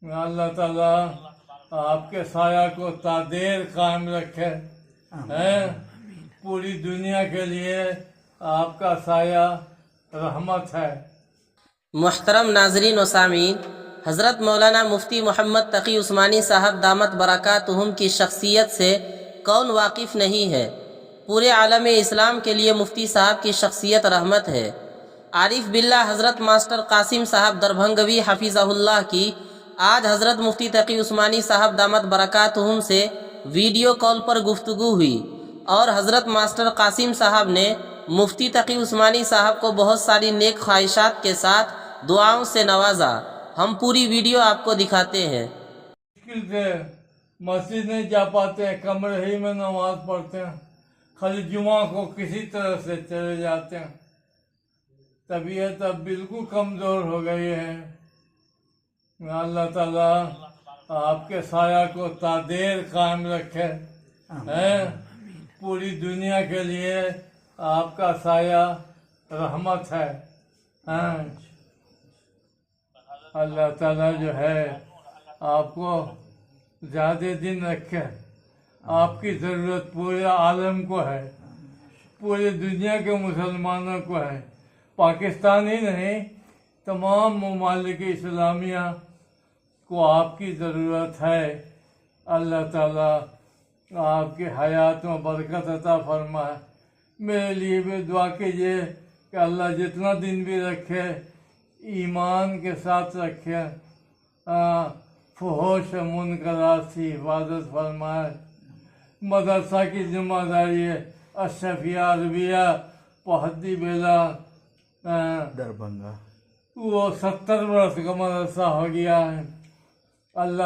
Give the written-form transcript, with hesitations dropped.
اللہ تعالیٰ آپ کے سایہ کو تادیر قائم رکھے ہیں. پوری دنیا کے لیے آپ کا سایہ رحمت ہے. محترم ناظرین و سامعین، حضرت مولانا مفتی محمد تقی عثمانی صاحب دامت برکاتہم کی شخصیت سے کون واقف نہیں ہے؟ پورے عالم اسلام کے لیے مفتی صاحب کی شخصیت رحمت ہے. عارف باللہ حضرت ماسٹر قاسم صاحب دربھنگوی حفظہ اللہ کی آج حضرت مفتی تقی عثمانی صاحب دامت برکاتہم سے ویڈیو کال پر گفتگو ہوئی اور حضرت ماسٹر قاسم صاحب نے مفتی تقی عثمانی صاحب کو بہت ساری نیک خواہشات کے ساتھ دعاؤں سے نوازا. ہم پوری ویڈیو آپ کو دکھاتے ہیں. مشکل سے مسجد نہیں جا پاتے ہیں، کمرے ہی میں نماز پڑھتے ہیں، خالی جمعہ کو کسی طرح سے چلے جاتے ہیں. طبیعت اب بالکل کمزور ہو گئی ہے. اللہ تعالیٰ آپ کے سایہ کو تادیر قائم رکھے ہیں. پوری دنیا کے لیے آپ کا سایہ رحمت ہے. اللہ تعالیٰ جو ہے آپ کو زیادہ دن رکھے. آپ کی ضرورت پورے عالم کو ہے، پوری دنیا کے مسلمانوں کو ہے. پاکستان ہی نہیں، تمام ممالک اسلامیہ کو آپ کی ضرورت ہے. اللہ تعالیٰ آپ کی حیات میں برکت عطا فرمائے. میرے لیے بھی دعا کیجیے کہ اللہ جتنا دن بھی رکھے ایمان کے ساتھ رکھے، فحوش منکرات سے حفاظت فرمائے. مدرسہ کی ذمہ داری ہے اشرفیہ عربیہ پہتی بیلا دربھنگا، وہ 70 برس کا مدرسہ ہو گیا ہے. اللہ